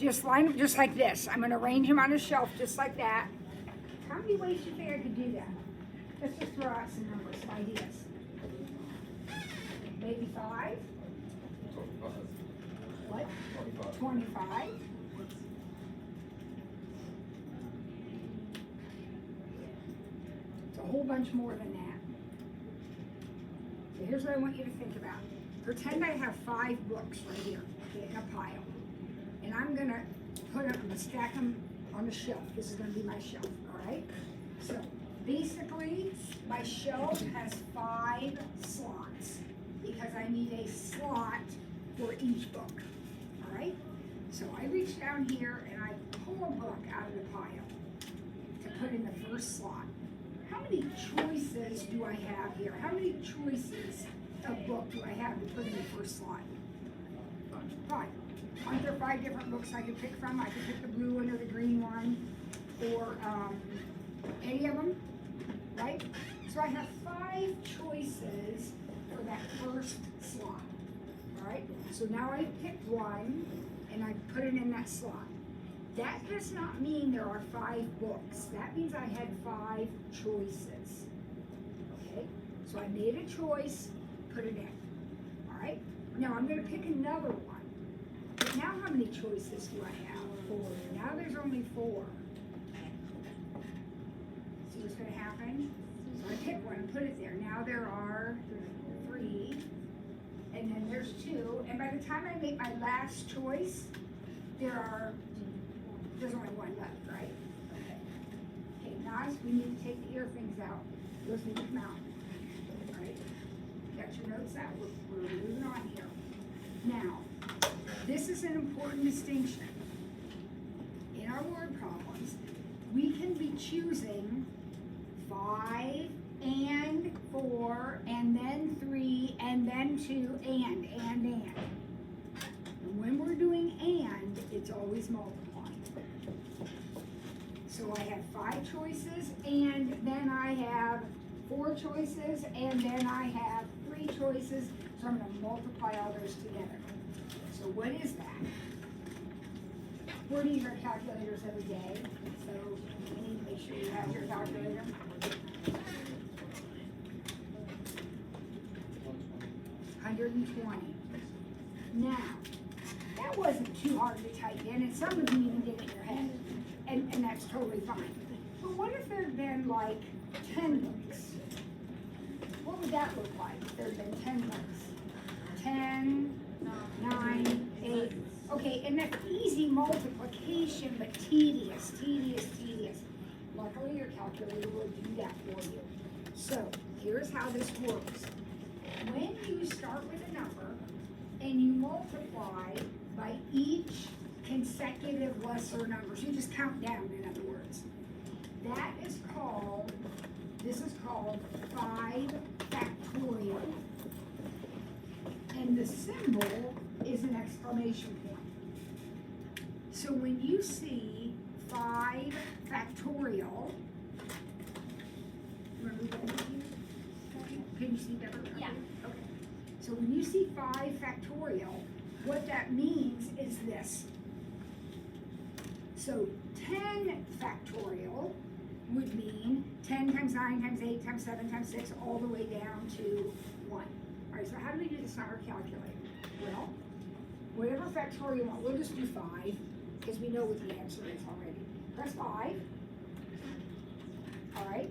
just line them just like this. I'm gonna arrange them on a shelf just like that. How many ways do you think I could do that? Let's just throw out some numbers, some ideas. Maybe 5? What? 25. It's a whole bunch more than that. So here's what I want you to think about. Pretend I have 5 books right here in a pile. And I'm gonna stack them on the shelf. This is gonna be my shelf, all right? So basically, my shelf has 5 slots because I need a slot for each book, all right? So I reach down here and I pull a book out of the pile to put in the first slot. How many choices do I have here? How many choices of book do I have to put in the first slot? 5. Aren't there 5 different books I could pick from? I could pick the blue one or the green one, or any of them, right? So I have 5 choices for that first slot, all right? So now I picked one, and I put it in that slot. That does not mean there are 5 books. That means I had 5 choices, okay? So I made a choice, put it in, all right? Now I'm gonna pick another one. But now how many choices do I have? 4. Now there's only 4. See what's gonna happen? So I pick one, put it there. Now there are 3, and then there's 2, and by the time I make my last choice, there's only 1 left, right? Okay. Okay, guys, we need to take the ear things out. Those need to come out. All right? Got your notes out. We're moving on here. Now, this is an important distinction. In our word problems, we can be choosing 5 and 4 and then 3 and then 2 and. And when we're doing and, it's always multiplying. So I have 5 choices and then I have 4 choices and then I have 3 choices. So I'm going to multiply all those together. So what is that? We're using our calculators every day, so you need to make sure you have your calculator. 120. Now, that wasn't too hard to type in, and some of you even did it in your head, and that's totally fine. But what if there had been like 10 books? What would that look like if there had been 10 books? 10, 9, 8. Okay, and that's easy multiplication, but tedious. Luckily, your calculator will do that for you. So, here's how this works. When you start with a number and you multiply by each consecutive lesser number, so you just count down, in other words, this is called 5 factorial. And the symbol is an exclamation point. So when you see 5 factorial, remember what can you see better? Yeah. Okay. So when you see 5 factorial, what that means is this. So 10 factorial would mean 10 times 9 times 8 times 7 times 6 all the way down to 1. All right, so how do we do this on our calculator? Well, whatever factorial you want, we'll just do 5 because we know what the answer is already. Press 5. All right.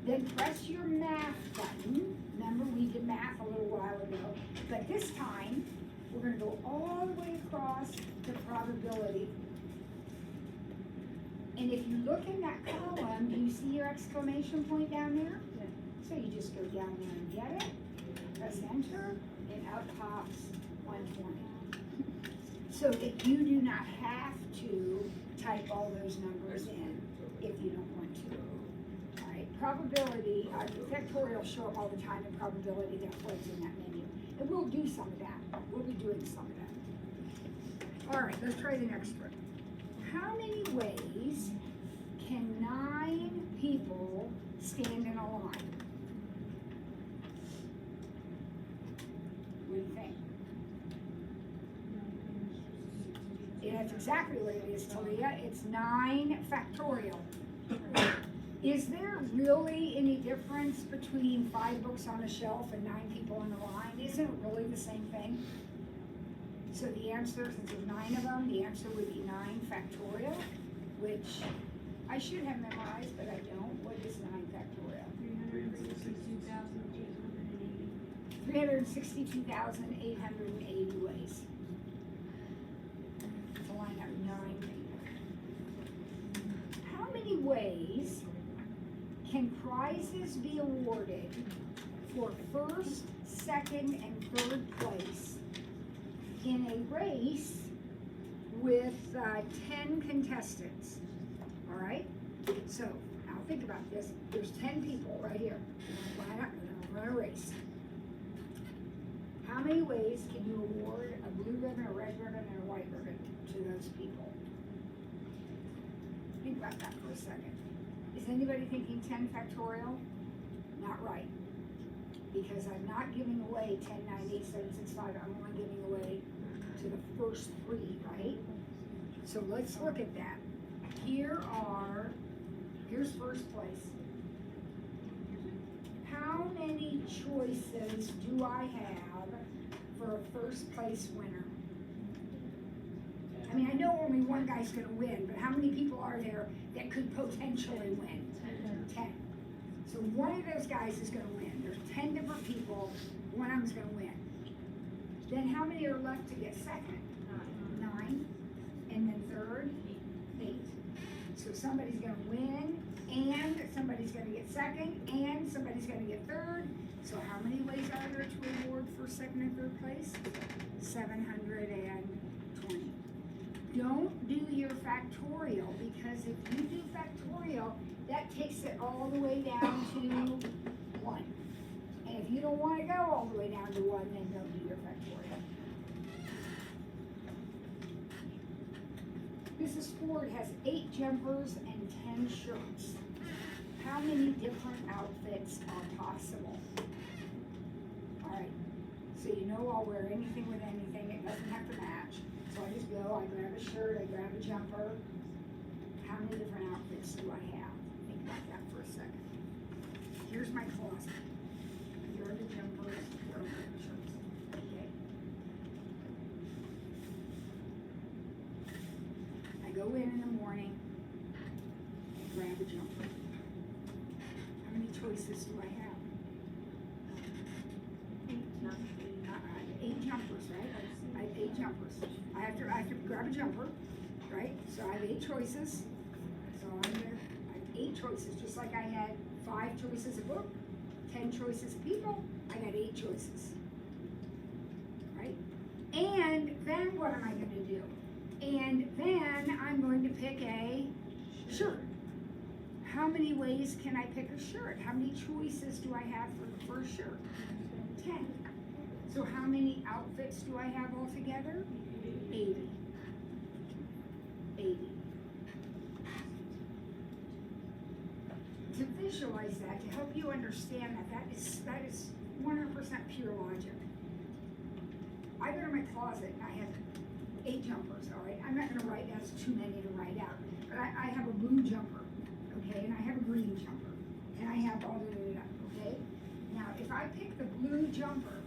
Then press your math button. Remember, we did math a little while ago. But this time, we're going to go all the way across to probability. And if you look in that column, do you see your exclamation point down there? Yeah. So you just go down there and get it, press enter, and out pops 120. So that you do not have to type all those numbers in if you don't want to. All right, probability, factorial show up all the time in probability that floats in that menu. And we'll do some of that. We'll be doing some of that. All right, let's try the next one. How many ways can 9 people stand in a line? What do you think? And that's exactly what it is, Talia. It's 9 factorial. Is there really any difference between 5 books on a shelf and 9 people in a line? Isn't it really the same thing? So the answer, since there's 9 of them, the answer would be 9 factorial, which I should have memorized, but I don't. What is 9 factorial? 362,880 ways. It's a line of 9 people. How many ways can prizes be awarded for first, second, and third place in a race with 10 contestants? All right, so now think about this. There's 10 people right here. We're gonna run a race. How many ways can you award a blue ribbon, a red ribbon, and a white ribbon to those people? Think about that for a second. Is anybody thinking 10 factorial? Not right. Because I'm not giving away 10, 9, 8, 7, 6, 5. I'm only giving away to the first 3, right? So let's look at that. Here's first place. How many choices do I have for a first place winner? I mean, I know only one guy's gonna win, but how many people are there that could potentially win? 10. So one of those guys is gonna win. There's 10 different people, one of them's gonna win. Then how many are left to get second? 9. And then third? 8. So somebody's gonna win, and somebody's gonna get second, and somebody's gonna get third. So how many ways are there to award for second and third place? 720. Don't do your factorial, because if you do factorial, that takes it all the way down to 1. And if you don't want to go all the way down to 1, then don't do your factorial. Mrs. Ford has 8 jumpers and 10 shirts. How many different outfits are possible? All right, so you know I'll wear anything with anything. It doesn't have to match. So I just go, I grab a shirt, I grab a jumper. How many different outfits do I have? Think about that for a second. Here's my closet. Here are the jumpers, here are the shirts. Okay. I go in the morning and grab a jumper. How many choices do I have? 8 jumpers, right? I have 8 jumpers. I have to grab a jumper, right? So I have 8 choices. So I have 8 choices, just like I had 5 choices a book, 10 choices of people. I got 8 choices, right? And then what am I going to do? And then I'm going to pick a shirt. How many ways can I pick a shirt? How many choices do I have for the first shirt? 10. So how many outfits do I have altogether? 80. 80. To visualize that, to help you understand that is 100% pure logic. I go to my closet and I have 8 jumpers, all right? I'm not gonna write, that's too many to write out. But I have a blue jumper, okay? And I have a green jumper. And I have all the way up, okay? Now, if I pick the blue jumper,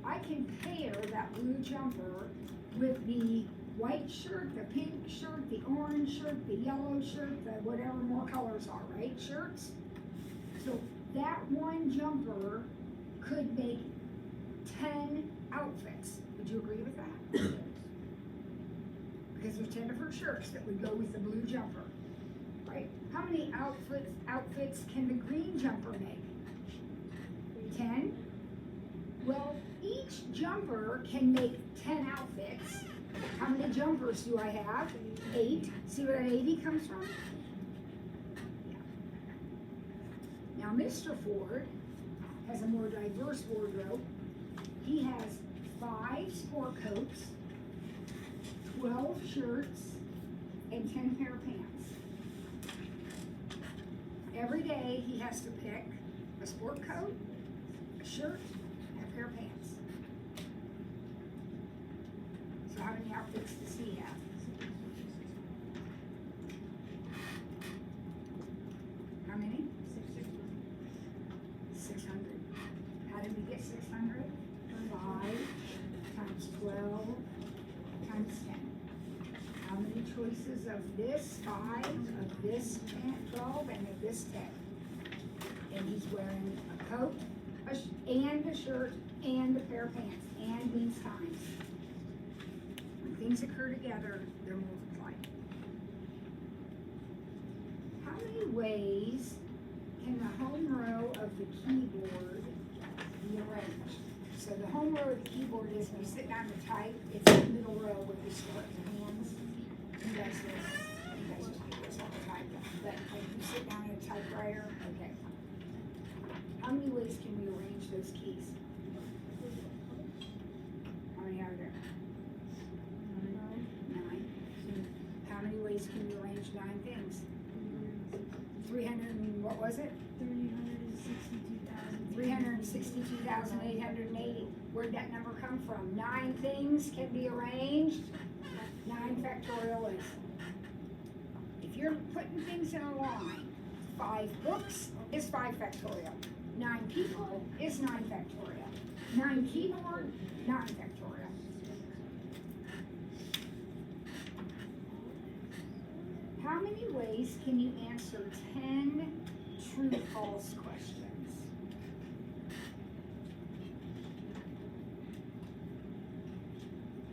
I can pair that blue jumper with the white shirt, the pink shirt, the orange shirt, the yellow shirt, the whatever more colors are, right? Shirts. So that one jumper could make 10 outfits. Would you agree with that? Because there's 10 different shirts that would go with the blue jumper, right? How many outfits can the green jumper make? 10? Well, each jumper can make 10 outfits. How many jumpers do I have? 8. See where that 80 comes from? Yeah. Now, Mr. Ford has a more diverse wardrobe. He has 5 sport coats, 12 shirts, and 10 pair of pants. Every day he has to pick a sport coat, a shirt, and a pair of pants. So how many outfits does he have? choices of this 5, of this 10, 12, and of this 10. And he's wearing a coat, and a shirt, and a pair of pants, and means times. When things occur together, they're multiplied. How many ways can the home row of the keyboard be arranged? So the home row of the keyboard is when you sit down to type, it's the middle row where you start your hands. You guys just do this all the time. But when you sit down at a typewriter, okay. How many ways can we arrange those keys? How many are there? 9. How many ways can we arrange 9 things? 300 and what was it? 362,880. Where'd that number come from? 9 things can be arranged. 9 factorial is. If you're putting things in a line, 5 books is 5 factorial. 9 people is 9 factorial. 9 keyboard, 9 factorial. How many ways can you answer 10 true-false questions?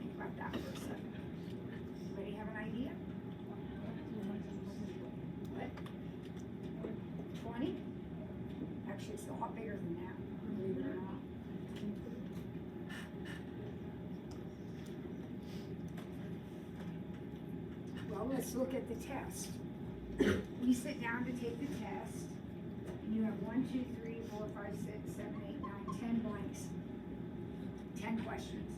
Think about that for a second. Anybody have an idea? What? 20? Actually, it's a lot bigger than that, believe it or not. Well, let's look at the test. You sit down to take the test, and you have 1, 2, 3, 4, 5, 6, 7, 8, 9, 10 blanks. 10 questions.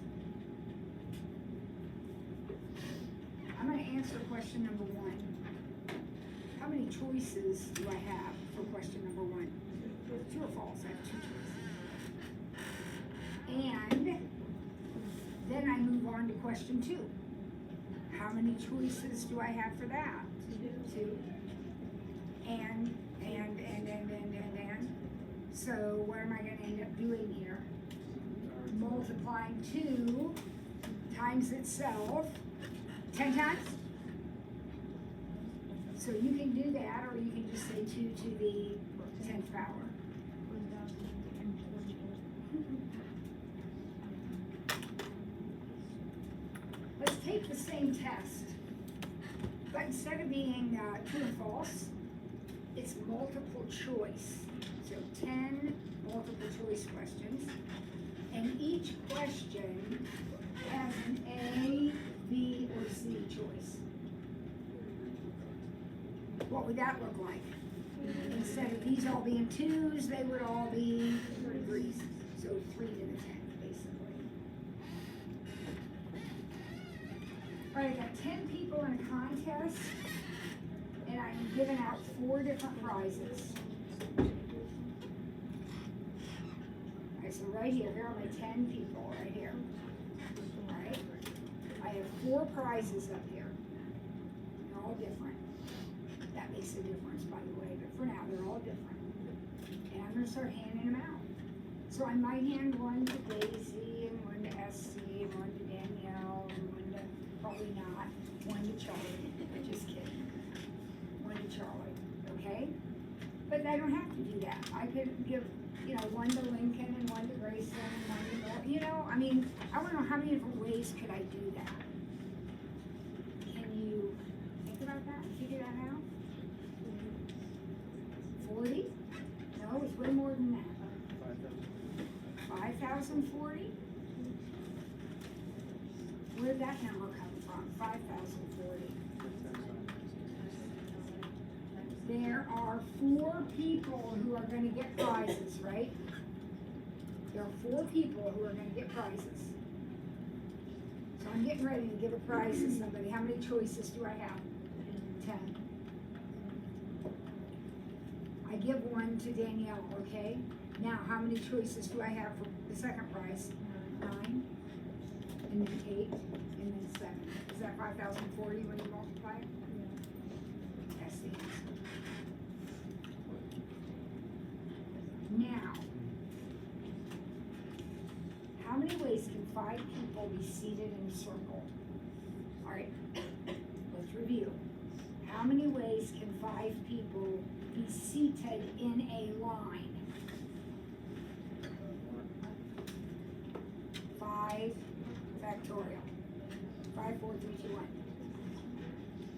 I'm going to answer question number 1. How many choices do I have for question number 1? True or false? I have 2 choices. And then I move on to question 2. How many choices do I have for that? 2. And. So what am I going to end up doing here? Multiplying 2 times itself 10 times. So you can do that, or you can just say 2 to the 10th power. Let's take the same test, but instead of being true and false, it's multiple choice. So 10 multiple choice questions, and each question has an A, B, or C choice. What would that look like? Instead of these all being 2s, they would all be 3s. So 3 to the 10, basically. All right, I got 10 people in a contest, and I'm giving out 4 different prizes. All right, so right here are my 10 people, right here. All right, I have 4 prizes up here. They're all different. That makes a difference, by the way, but for now, they're all different. And I'm going to start handing them out. So I might hand one to Daisy, and one to SC, and one to Danielle, and one to, probably not, one to Charlie. Just kidding. One to Charlie, okay? But I don't have to do that. I could give, one to Lincoln, and one to Grayson, and one to Bill. I mean, I want to know how many different ways could I do that. Can you think about that? Figure that out? 40? No, it's way more than that. 5,040? Where did that number come from? 5,040. There are 4 people who are going to get prizes, right? There are 4 people who are going to get prizes. So I'm getting ready to give a prize to somebody. How many choices do I have? 10. I give one to Danielle, okay? Now, how many choices do I have for the second prize? 9, and then 8, and then 7. Is that 5,040 when you multiply it? Yeah. That's the answer. Now, how many ways can 5 people be seated in a circle? All right, let's review. how many ways can 5 people be seated in a line? 5 factorial. 5, 4, 3, 2, 1.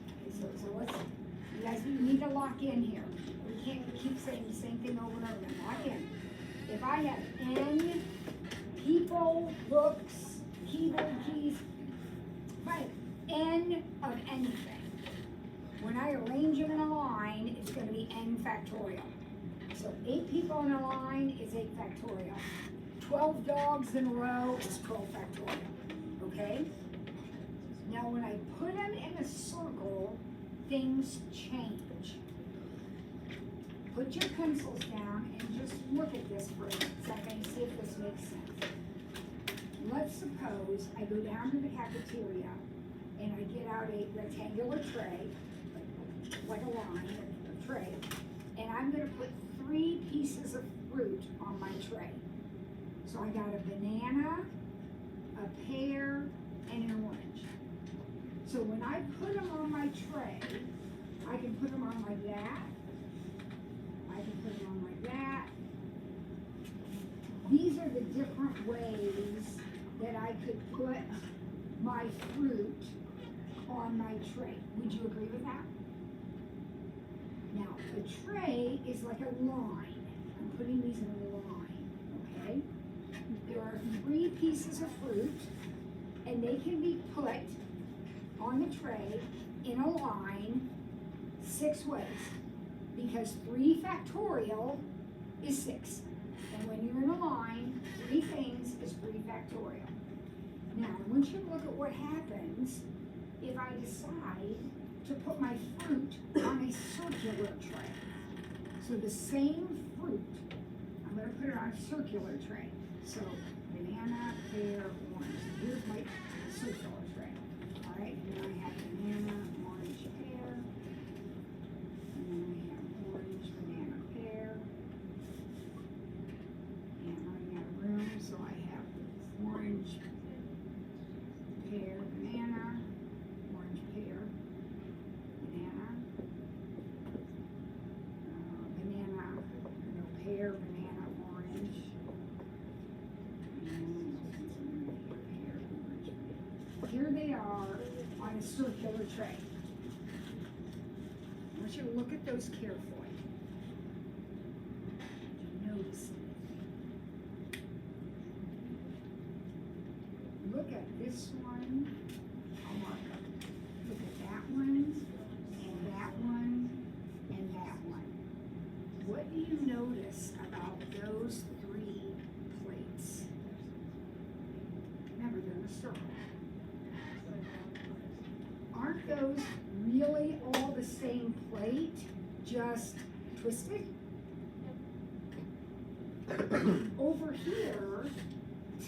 Okay, so let's, you guys need to lock in here. We can't keep saying the same thing over and over again. Lock in. If I have n people, books, keyboard keys, if I have n of anything, when I arrange them in a line, it's going to be n factorial. So 8 people in a line is 8 factorial. 12 dogs in a row is 12 factorial. Okay? Now when I put them in a circle, things change. Put your pencils down and just look at this for a second and see if this makes sense. Let's suppose I go down to the cafeteria and I get out a rectangular tray, like a line, a tray, and I'm going to put 3 pieces of fruit on my tray. So I got a banana, a pear, and an orange. So when I put them on my tray, I can put them on like that. I can put them on like that. These are the different ways that I could put my fruit on my tray. Would you agree with that? Now, a tray is like a line. I'm putting these in a line, okay? There are 3 pieces of fruit, and they can be put on the tray in a line 6 ways, because 3 factorial is 6. And when you're in a line, 3 things is 3 factorial. Now, I want you to look at what happens if I decide to put my fruit on a circular tray. So the same fruit, I'm going to put it on a circular tray. So banana, pear, orange. Here's my circular tray. All right, and then I have banana, orange, pear. And then I have orange, banana, pear. And I'm running out of room, so I have orange, pear, banana, orange, pear, banana, banana, no, pear, banana, orange, and pear, orange. Here they are on a circular tray. I want you to look at those carefully. Did you notice anything? Look at this one. I'll mark up. Look at that one, and that one, and that one. What do you notice about those 3 plates? Remember, they're in a circle. Aren't those really all the same plate, just twisted? Over here,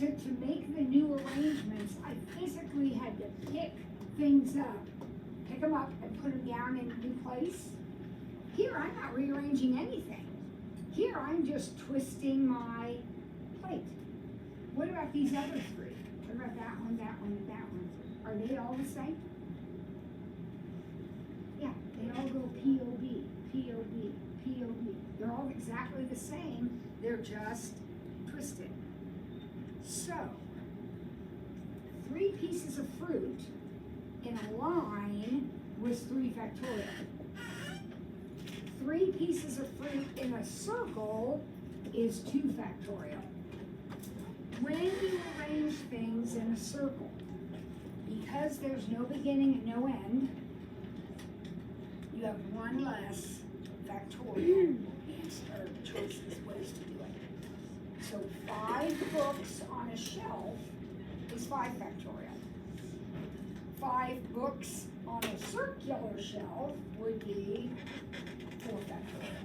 to make the new arrangements, I physically had to pick things up, pick them up and put them down in a new place. Here, I'm not rearranging anything. Here, I'm just twisting my plate. What about these other 3? What about that one, that one, and that one? Are they all the same? Yeah, they all go POB, POB, POB. They're all exactly the same. They're just twisted. So, 3 pieces of fruit in a line was 3 factorial. 3 pieces of fruit in a circle is 2 factorial. When you arrange things in a circle, because there's no beginning and no end, you have 1 less factorial answer, choices, ways to do it. So 5 books on a shelf is 5 factorial. 5 books on a circular shelf would be 4 factorial.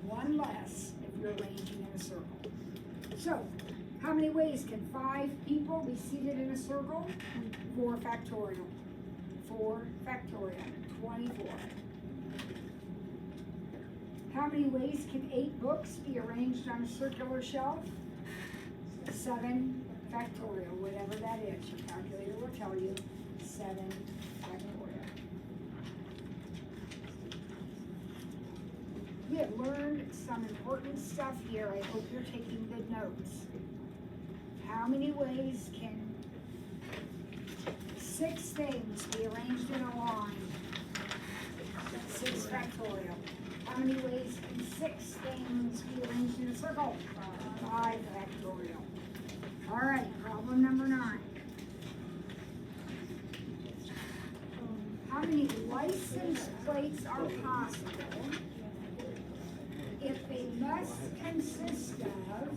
1 less if you're arranging in a circle. So, how many ways can 5 people be seated in a circle? 4 factorial. 4 factorial. 24. How many ways can 8 books be arranged on a circular shelf? 7 factorial, whatever that is. Your calculator will tell you 7 factorial. We have learned some important stuff here. I hope you're taking good notes. How many ways can 6 things be arranged in a line? 6 factorial. How many ways can 6 things be arranged in a circle? 5 factorial. All right, problem number 9. How many license plates are possible if they must consist of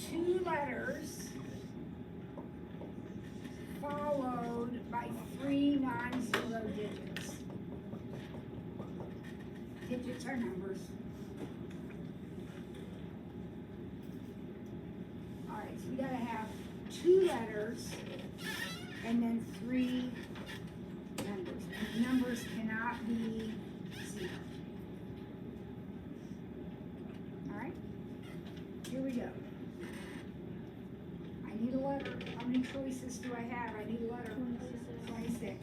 2 letters followed by 3 non-zero digits? Digits are numbers. All right, so we gotta have 2 letters and then 3 numbers. And numbers cannot be 0. All right, here we go. I need a letter. How many choices do I have? I need a letter. 26.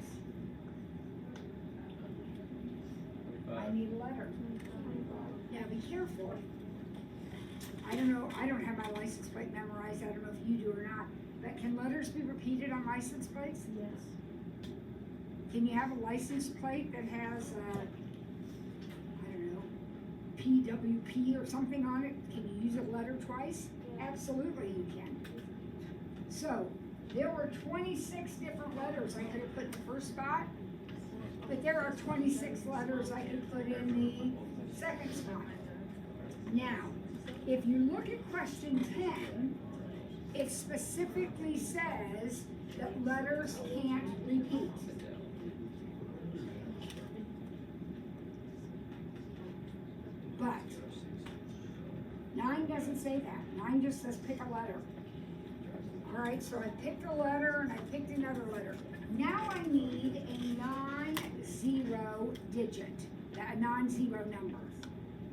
I need a letter. Now be careful. I don't know, I don't have my license plate memorized. I don't know if you do or not. But can letters be repeated on license plates? Yes. Can you have a license plate that has, I don't know, PWP or something on it? Can you use a letter twice? Yeah. Absolutely you can. So, there were 26 different letters I could have put in the first spot, but there are 26 letters I could put in the second spot. Now, if you look at question 10, it specifically says that letters can't repeat. But 9 doesn't say that. 9 just says pick a letter. All right, so I picked a letter and I picked another letter. Now I need a non-zero digit, a non-zero number.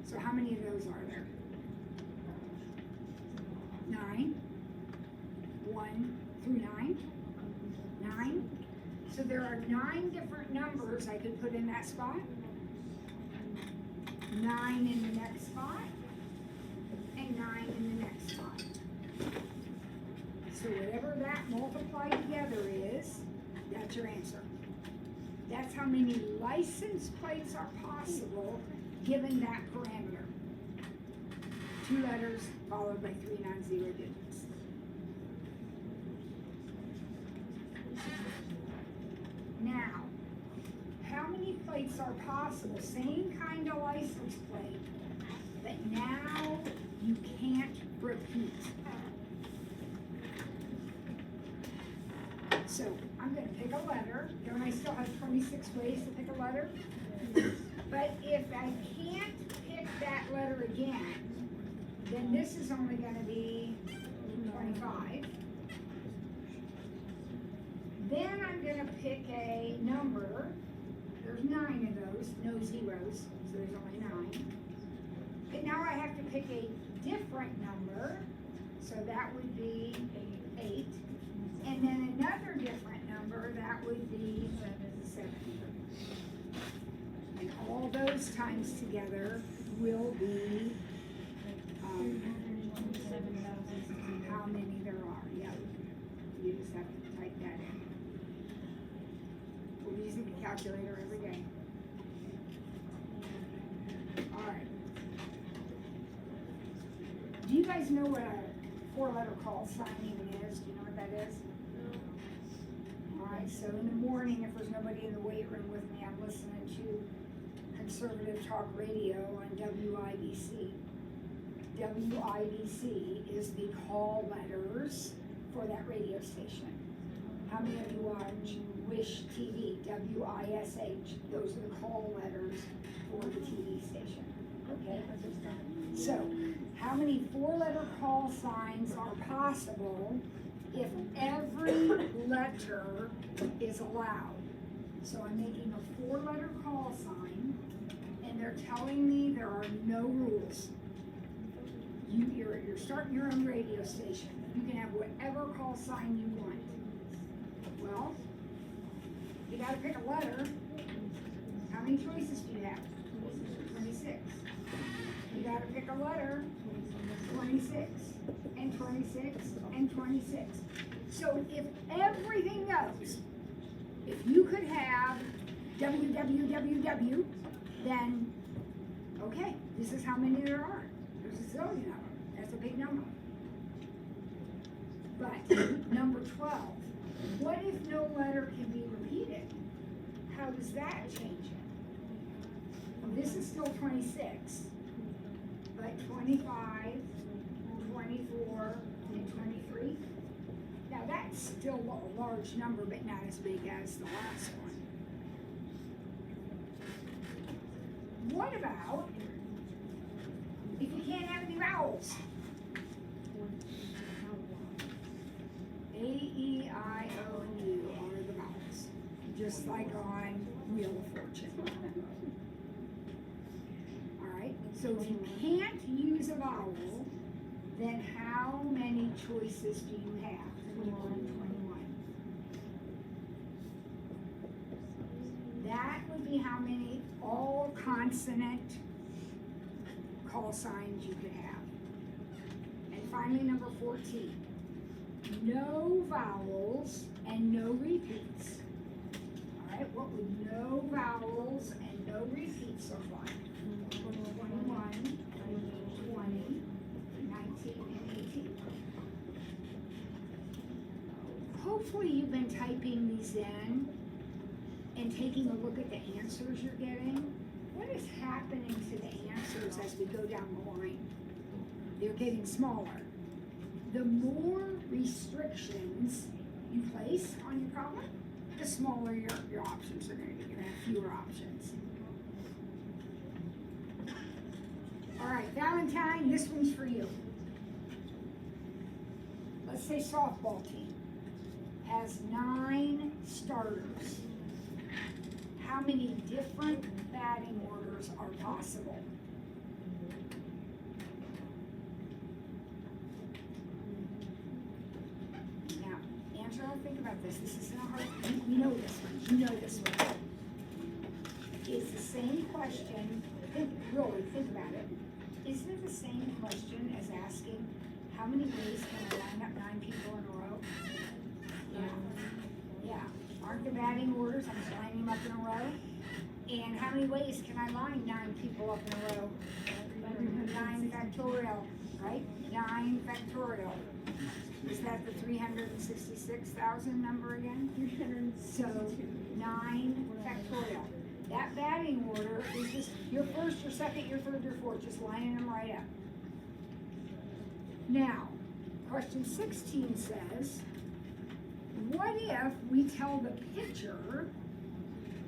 So how many of those are there? 9. 1 through 9. 9. So there are 9 different numbers I could put in that spot. 9 in the next spot. And 9 in the next spot. So whatever that multiplied together is, that's your answer. That's how many license plates are possible given that parameter. 2 letters followed by 3 non-zero digits. Now, how many plates are possible? Same kind of license plate, but now you can't repeat. So I'm going to pick a letter. Don't I still have 26 ways to pick a letter? But if I can't pick that letter again, then this is only going to be 25. Then I'm going to pick a number. There's 9 of those, no zeros, so there's only 9. But now I have to pick a different number, so that would be 8. And then another different number, that would be 7. And all those times together will be how many there are. Yep. You just have to type that in. We're using the calculator every day. All right. Do you guys know what a 4-letter call sign even is? Do you know what that is? Alright, so in the morning, if there's nobody in the weight room with me, I'm listening to conservative talk radio on WIBC. WIBC is the call letters for that radio station. How many of you watch WISH TV? WISH. Those are the call letters for the TV station. Okay? So, how many 4-letter call signs are possible if every letter is allowed? So I'm making a 4-letter call sign, and they're telling me there are no rules. You're starting your own radio station. You can have whatever call sign you want. Well, you gotta pick a letter. How many choices do you have? 26. You gotta pick a letter. 26, and 26, and 26. So if everything goes, if you could have www, then, okay, this is how many there are. There's a zillion of them. That's a big number. But number 12, what if no letter can be repeated? How does that change it? Well, this is still 26, but 25, 24, and 23. Now that's still a large number, but not as big as the last one. What about if you can't have any vowels? A, E, I, O, and U are the vowels, just like on Wheel of Fortune. All right, so if you can't use a vowel, then how many choices do you have? 21. That would be how many all consonant call signs you could have. And finally, number 14. No vowels and no repeats. All right, what would no vowels and no repeats look like? 21, 20, 19, and 18. Hopefully you've been typing these in and taking a look at the answers you're getting. What is happening to the answers as we go down the line? They're getting smaller. The more restrictions you place on your problem, the smaller your options are going to be. You're going to have fewer options. All right, Valentine, this one's for you. Let's say softball team has 9 starters. How many different batting orders are possible? Now, Angela, think about this. This isn't a hard, you know this one. You know this one. It's the same question. Really, think about it. Isn't it the same question as asking, how many ways can I line up 9 people in a row? Yeah. Aren't the batting orders, I'm just lining them up in a row? And how many ways can I line 9 people up in a row? 9 factorial, right? 9 factorial. Is that the 366,000 number again? So 9 factorial. That batting order is just your first, your second, your third, your fourth, just lining them right up. Now, question 16 says, what if we tell the pitcher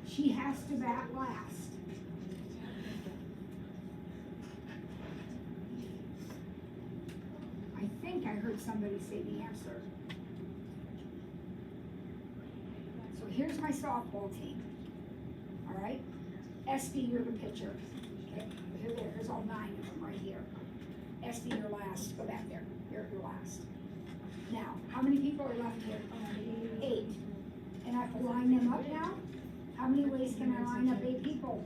she has to bat last? I think I heard somebody say the answer. So here's my softball team. All right? Esty, you're the pitcher. Okay? Here's all 9 of them right here. Esty, you're last. Go back there. You're last. Now, how many people are left here? 8. And I have to line them up now? How many ways can I line up 8 people?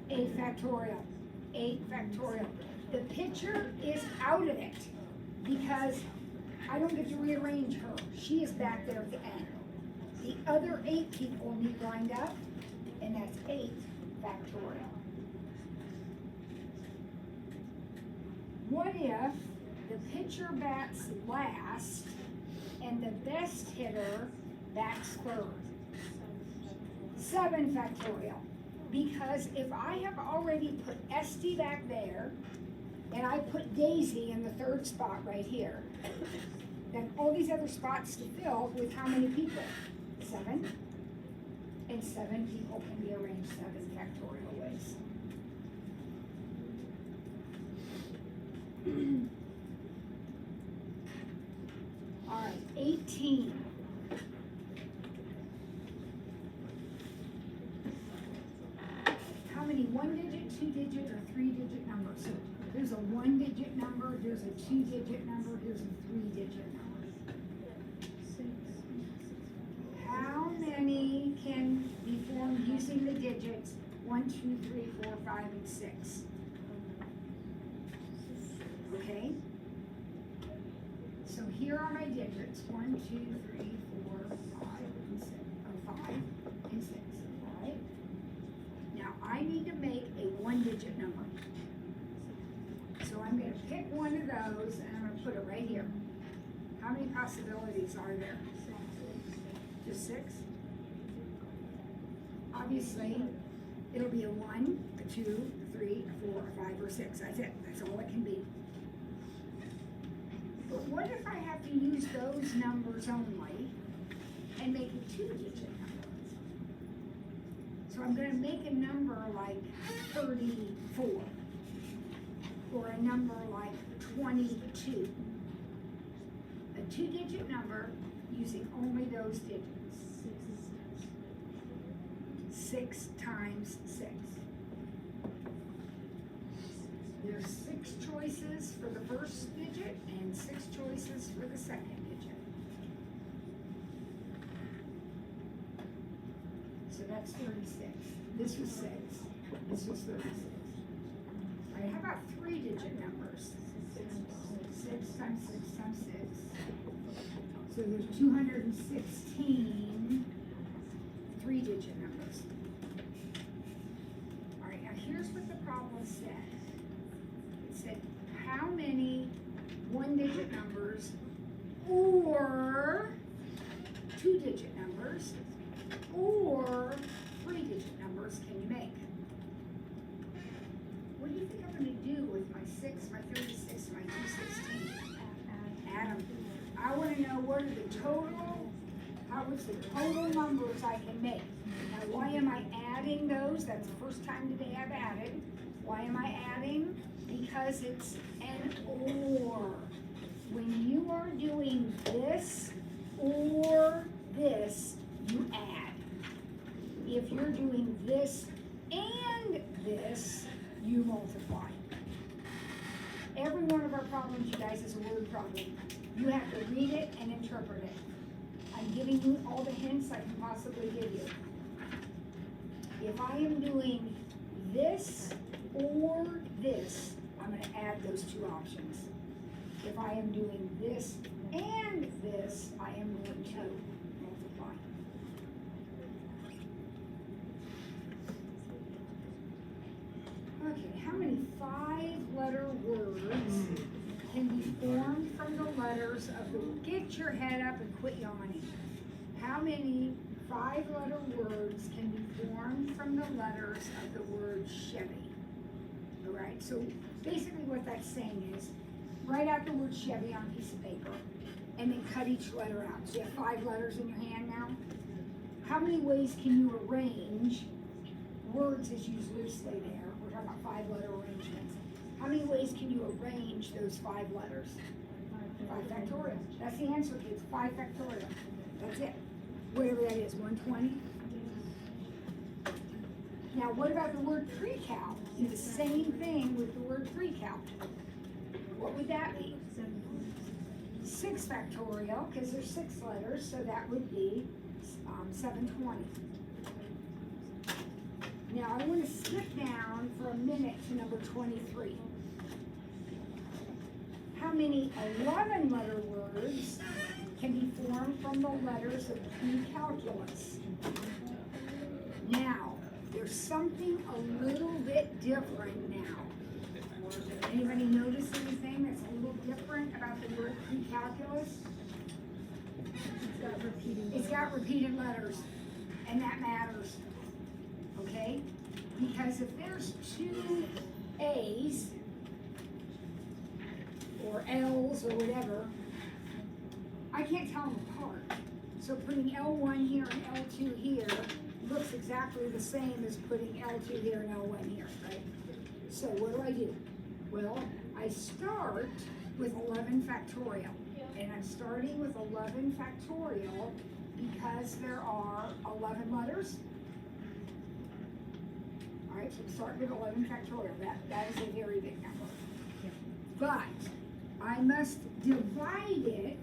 8 factorial. 8 factorial. The pitcher is out of it because I don't get to rearrange her. She is back there at the end. The other 8 people need lined up, and that's 8 factorial. What if the pitcher bats last and the best hitter bats third? 7 factorial. Because if I have already put Esty back there, and I put Daisy in the 3rd spot right here, then all these other spots to fill with how many people? 7. And 7 people can be arranged 7 factorial ways. All right, 18. How many 1-digit, 2-digit, or 3-digit numbers? So there's Here's a 1-digit number, here's a 2-digit number, here's a 3-digit number. How many can be formed using the digits 1, 2, 3, 4, 5, and 6? Okay? So here are my digits, 1, 2, 3, 4, 5, and 6, or 5 and 6, all right? Now I need to make a 1-digit number. So I'm gonna pick one of those and I'm gonna put it right here. How many possibilities are there? Just 6? Obviously, it'll be a 1, a 2, 3, a 4, a 5, or 6. That's it. That's all it can be. But what if I have to use those numbers only and make a 2-digit number? So I'm going to make a number like 34 or a number like 22. A 2-digit number using only those digits. 6 times 6. There's 6 choices for the first digit and 6 choices for the second digit. So that's 36. This was 6. This was 36. All right, how about 3-digit numbers? 6 times 6 times 6. So there's 216 3-digit numbers. All right, now here's what the problem said. It said, how many 1-digit numbers or 2-digit numbers or 3-digit numbers can you make? What do you think I'm going to do with my 6, my 36, my 216? Add them. I want to know what are the total, how much the total numbers I can make. Now, why am I adding those? That's the first time today I've added. Why am I adding? Because it's an or. When you are doing this or this, you add. If you're doing this and this, you multiply. Every one of our problems, you guys, is a word problem. You have to read it and interpret it. I'm giving you all the hints I can possibly give you. If I am doing this or this, I'm going to add those 2 options. If I am doing this and this, I am going to multiply. Okay, how many 5-letter words can be formed from the letters of the, get your head up and quit yawning. How many 5-letter words can be formed from the letters of the word Chevy? All right, so basically what that's saying is, write out the word Chevy on a piece of paper and then cut each letter out. So you have 5 letters in your hand now. How many ways can you arrange, words is used loosely there, we're talking about 5-letter arrangements. How many ways can you arrange those 5 letters? 5 factorial. That's the answer, kids. 5 factorial. That's it. Whatever that is, 120. Now, what about the word Precal? The same thing with the word Precal. What would that be? 6 factorial, because there's 6 letters, so that would be 720. Now, I want to skip down for a minute to number 23. How many 11-letter words can be formed from the letters of pre-calculus? Now, there's something a little bit different now. Anybody notice anything that's a little different about the word pre-calculus? It's got repeated letters, and that matters. Okay? Because if there's 2 A's or L's or whatever, I can't tell them apart. So putting L1 here and L2 here looks exactly the same as putting L2 here and L1 here, right? So what do? Well, I start with 11 factorial. And I'm starting with 11 factorial because there are 11 letters. All right, so we start with 11 factorial. That is a very big number. but I must divide it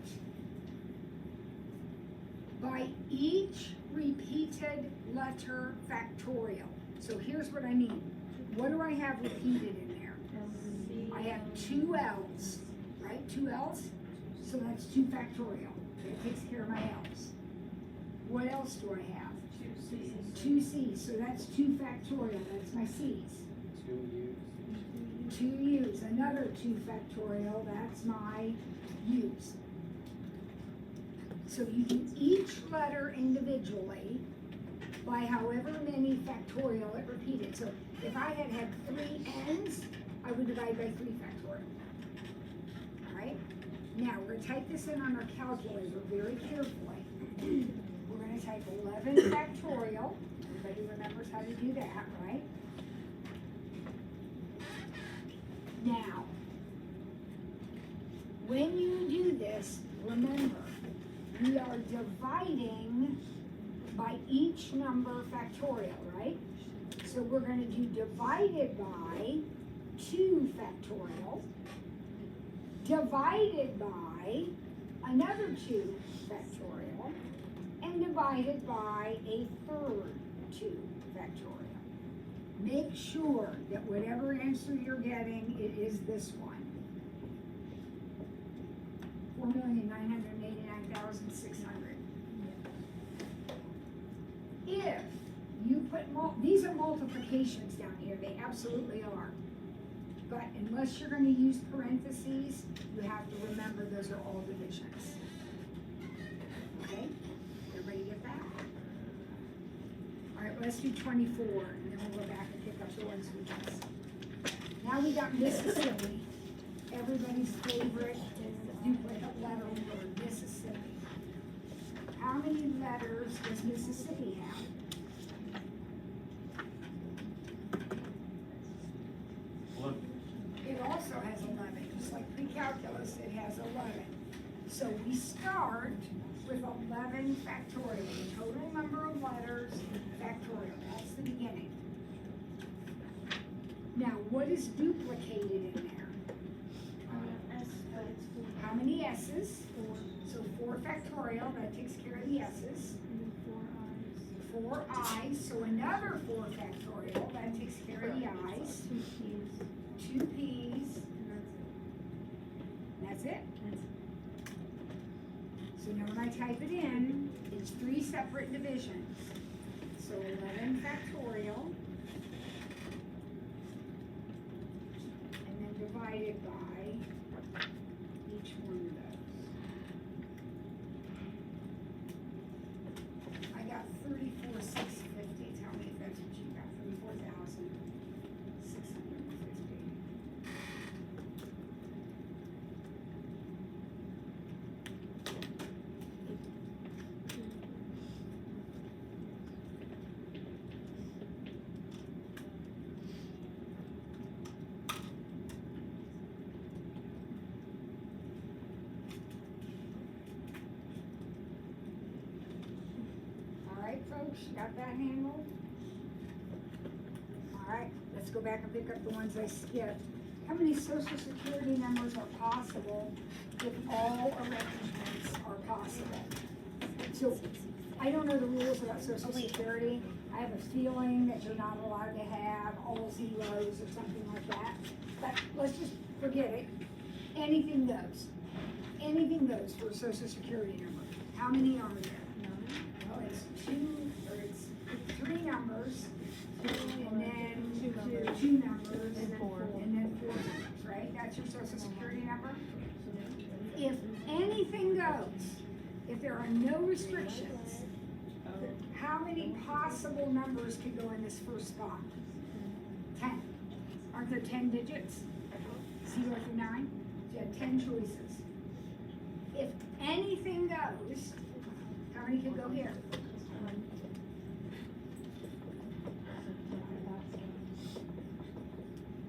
by each repeated letter factorial. So here's what I mean. What do I have repeated in there? I have two L's, right? Two L's? So that's 2 factorial. That takes care of my L's. What else do I have? 2 C's. So that's 2 factorial. That's my C's. 2 U's. Another 2 factorial. That's my U's. So you do each letter individually by however many factorial it repeated. So if I had had 3 N's, I would divide by 3 factorial. All right? Now, we're going to type this in on our calculator very carefully. We're going to type 11 factorial. Everybody remembers how to do that, right? Now, when you do this, remember, we are dividing by each number factorial, right? So we're going to do divided by 2 factorial, divided by another 2 factorial, and divided by a third 2 factorial. Make sure that whatever answer you're getting, it is this one. 4,989,600. If you put, these are multiplications down here, they absolutely are. But unless you're going to use parentheses, you have to remember those are all divisions. Okay? Everybody get that? All right, let's do 24, and then we'll go back and pick up the ones we missed. Now we got Mississippi. Everybody's favorite duplicate letter word, Mississippi. How many letters does Mississippi have? It also has 11, just like pre-calculus, it has 11. So we start with 11 factorial, the total number of letters, factorial, that's the beginning. Now, what is duplicated in there? How many S's? 4. So 4 factorial, that takes care of the S's. And 4 I's. 4 I's, so another 4 factorial, that takes care of the I's. 2 P's. 2 P's. And That's it? So now when I type it in, it's 3 separate divisions. So 11 factorial. And then divided by each one of those. I got 34,650. Tell me if that's what you got. 34,650. All right, folks, you got that handled? All right, let's go back and pick up the ones I skipped. How many social security numbers are possible if all arrangements are possible? So, I don't know the rules about social security. I have a feeling that you're not allowed to have all zeros or something like that. But let's just forget it. Anything goes. Anything goes for a social security number. How many are there? Well, it's 3 numbers, and then 2 numbers, and then 4 numbers, right? That's your social security number. If anything goes, if there are no restrictions, how many possible numbers could go in this first spot? 10. Aren't there 10 digits? 0 through 9? So you have 10 choices. If anything goes, how many could go here?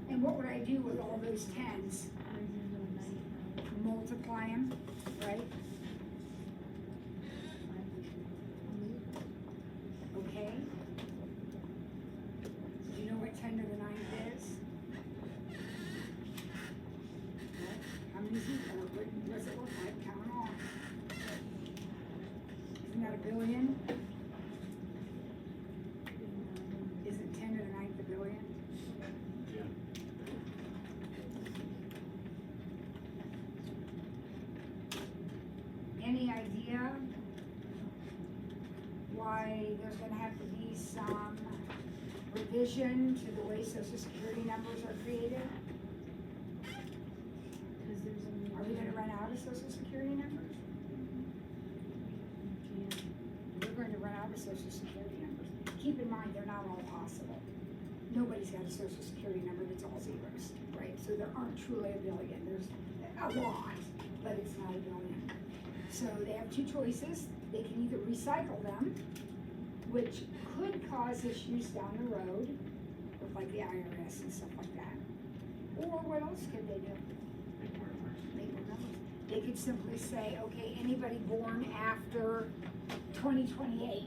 And what would I do with all those 10s? Multiply them, right? Okay. Do you know what 10 to the 9th is? billion? Isn't 10 to the 9th a billion? Yeah. Any idea why there's gonna have to be some revision to the way social security numbers are created? Cause there's only. Are we gonna run out of social security numbers? We're going to run out of social security numbers. Keep in mind, they're not all possible. Nobody's got a social security number that's all zeros, right? So there aren't truly a billion. There's a lot, but it's not a billion. So they have two choices. They can either recycle them, which could cause issues down the road, with like the IRS and stuff like that. Or what else could they do? Make more numbers. They could simply say, okay, anybody born after 2028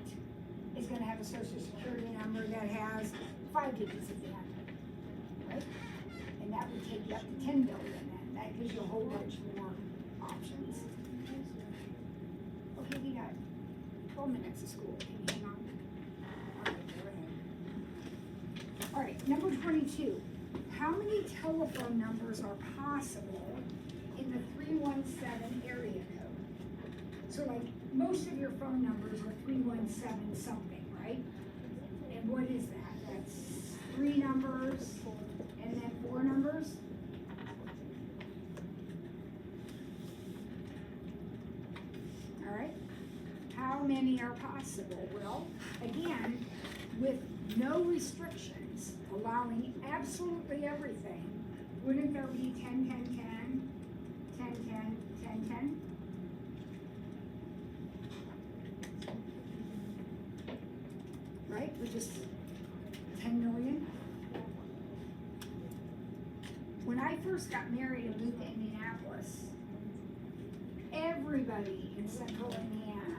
is gonna have a social security number that has 5 digits at the end, right? And that would take you up to 10 billion, and that gives you a whole bunch more options. Okay, we got 12 minutes of school, can you hang on? All right, go ahead. All right, number 22. How many telephone numbers are possible in the 317 area code? So like, most of your phone numbers are 317 something, right? And what is that? That's 3 numbers and then 4 numbers? All right. How many are possible? Well, again, with no restrictions, allowing absolutely everything, wouldn't there be 10, 10, 10, 10, 10, 10, 10? Right, we just, 10 million? When I first got married and moved to Indianapolis, everybody in central Indiana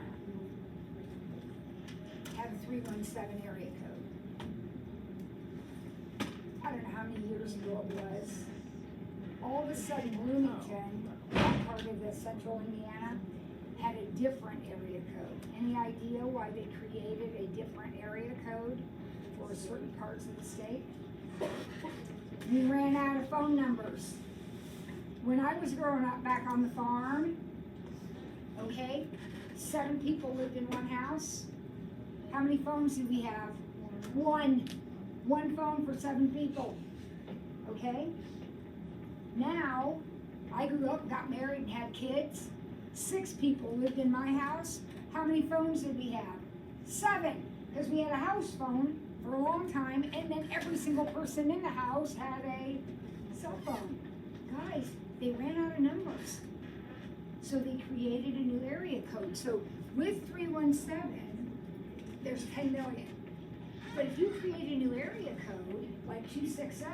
had a 317 area code. I don't know how many years ago it was. All of a sudden, Bloomington, that part of the central Indiana, had a different area code. Any idea why they created a different area code for certain parts of the state? We ran out of phone numbers. When I was growing up back on the farm, okay, 7 people lived in one house. How many phones did we have? One. One phone for 7 people, okay? Now, I grew up, got married, and had kids. 6 people lived in my house. How many phones did we have? 7, because we had a house phone for a long time, and then every single person in the house had a cell phone. Guys, they ran out of numbers. So they created a new area code. So with 317, there's 10 million. But if you create a new area code, like 260,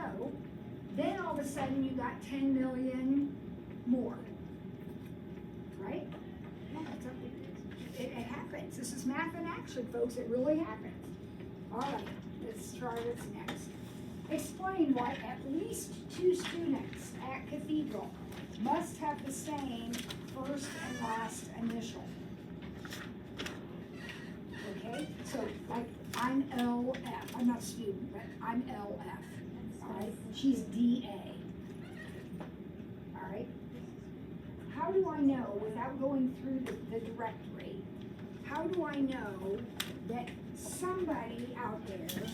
then all of a sudden you got 10 million more. Right? Yeah, it happens. This is math in action, folks. It really happens. All right, let's try this next. Explain why at least 2 students at Cathedral must have the same first and last initial. Okay, so like I'm LF. I'm not a student, but I'm LF. All right, she's DA. All right. How do I know, without going through the directory, how do I know that somebody out there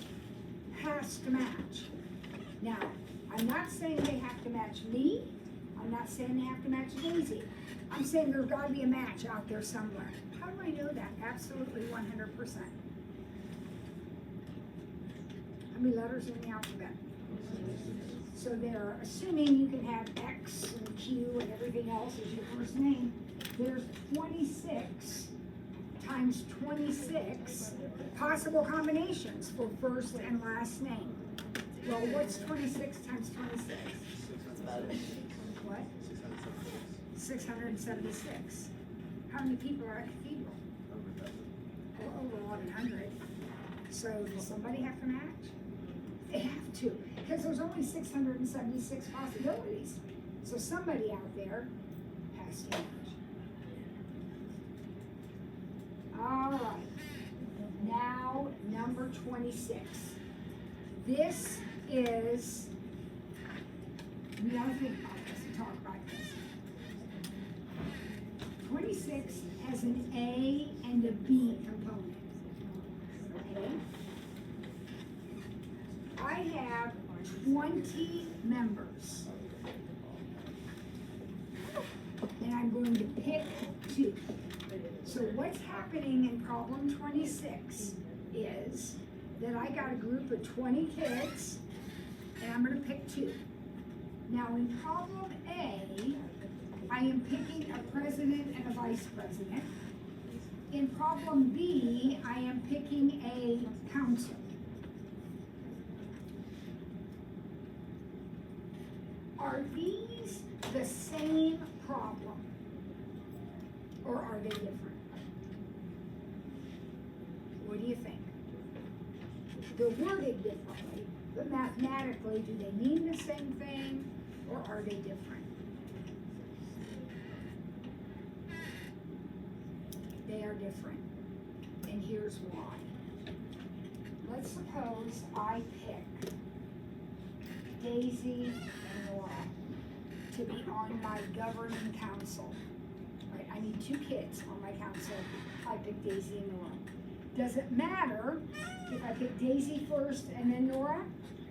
has to match? Now, I'm not saying they have to match me. I'm not saying they have to match Daisy. I'm saying there's got to be a match out there somewhere. How do I know that? Absolutely 100%. How many letters in the alphabet? So they're assuming you can have X and Q and everything else as your first name. There's 26 times 26 possible combinations for first and last name. Well, what's 26 times 26? What? 676. How many people are at Cathedral? Over 1,100. So does somebody have to match? They have to, because there's only 676 possibilities. So somebody out there has to match. All right. Now, number 26. This is, we gotta think about this and talk about this. 26 has an A and a B component. Okay? I have 20 members. And I'm going to pick 2. So what's happening in problem 26 is that I got a group of 20 kids, and I'm going to pick 2. Now in problem A, I am picking a president and a vice president. In problem B, I am picking a council. Are these the same problem, or are they different? What do you think? They're worded differently, but mathematically, do they mean the same thing, or are they different? They are different, and here's why. Let's suppose I pick Daisy and Laura to be on my governing council. Right? I need 2 kids on my council. I pick Daisy and Laura. Does it matter if I pick Daisy first and then Nora,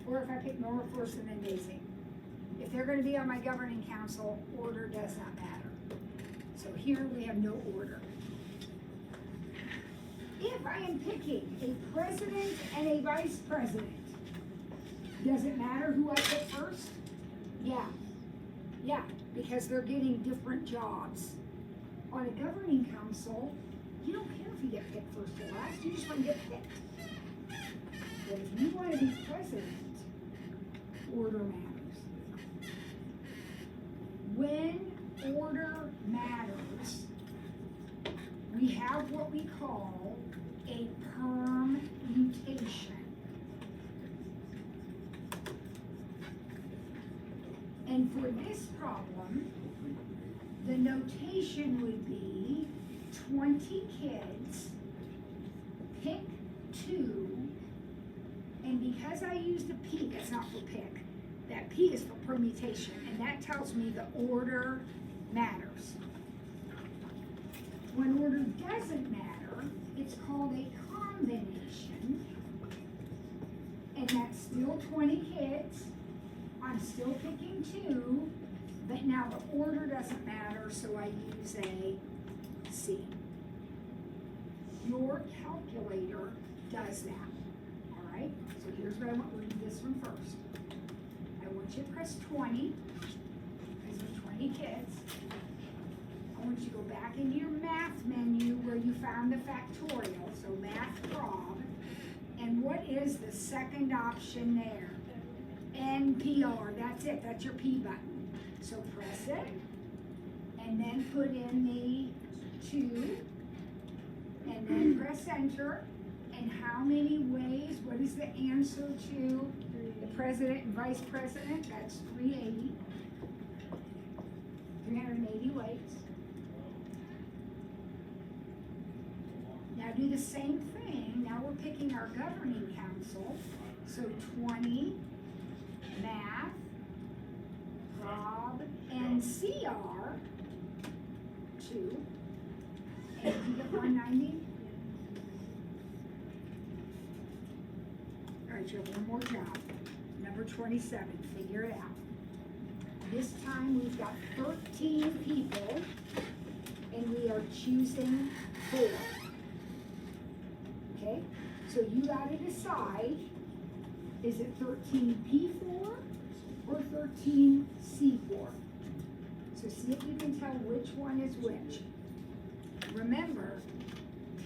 or if I pick Nora first and then Daisy? If they're going to be on my governing council, order does not matter. So here we have no order. If I am picking a president and a vice president, does it matter who I pick first? Yeah, because they're getting different jobs. On a governing council, you don't care if you get picked first or last, you just want to get picked. But if you want to be president, order matters. When order matters, we have what we call a permutation. And for this problem, the notation would be 20 kids, pick 2, and because I used a P, that's not for pick, that P is for permutation, and that tells me the order matters. When order doesn't matter, it's called a combination, and that's still 20 kids. I'm still picking 2, but now the order doesn't matter, so I use a C. Your calculator does that, all right? So here's what I want, we'll do this one first. I want you to press 20, because there's 20 kids. I want you to go back into your math menu where you found the factorial, so math prob. And what is the second option there? NPR, that's it, that's your P button. So press it, and then put in the 2, and then press enter. And how many ways, what is the answer to the president and vice president? That's 380. 380 ways. Now do the same thing. Now we're picking our governing council. So 20, math, prob, and CR, 2. And you get 190. All right, you have one more job. Number 27, figure it out. This time we've got 13 people, and we are choosing 4. Okay, so you gotta decide, is it 13P4 or 13C4? So see if you can tell which one is which. Remember,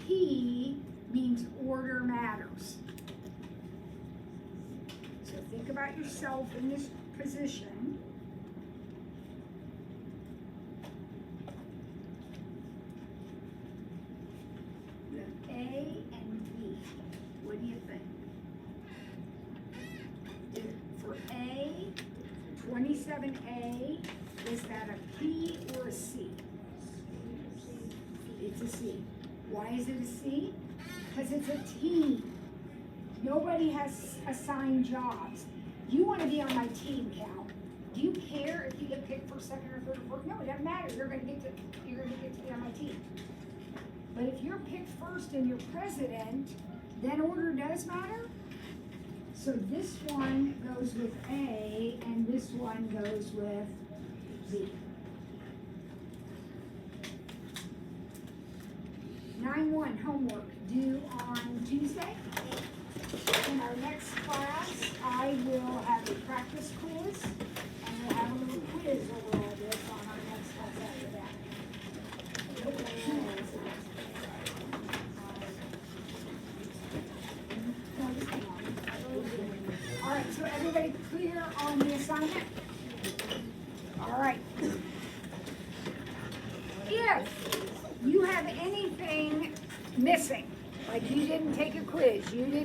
P means order matters. So think about yourself in this position. You have A and B. What do you think? For A, 27A, is that a P or a C? It's a C. Why is it a C? Because it's a team. Nobody has assigned jobs. You want to be on my team, Cal. Do you care if you get picked for second or third or fourth? No, it doesn't matter. You're gonna get to be on my team. But if you're picked first and you're president, then order does matter. So this one goes with A and this one goes with B. 9-1 homework due on Tuesday. In our next class, I will have a practice quiz, and we'll have a little quiz over all this on our next class after that. No, just hang on. All right, so everybody clear on the assignment? All right. If you have anything missing, like you didn't take a quiz, you didn't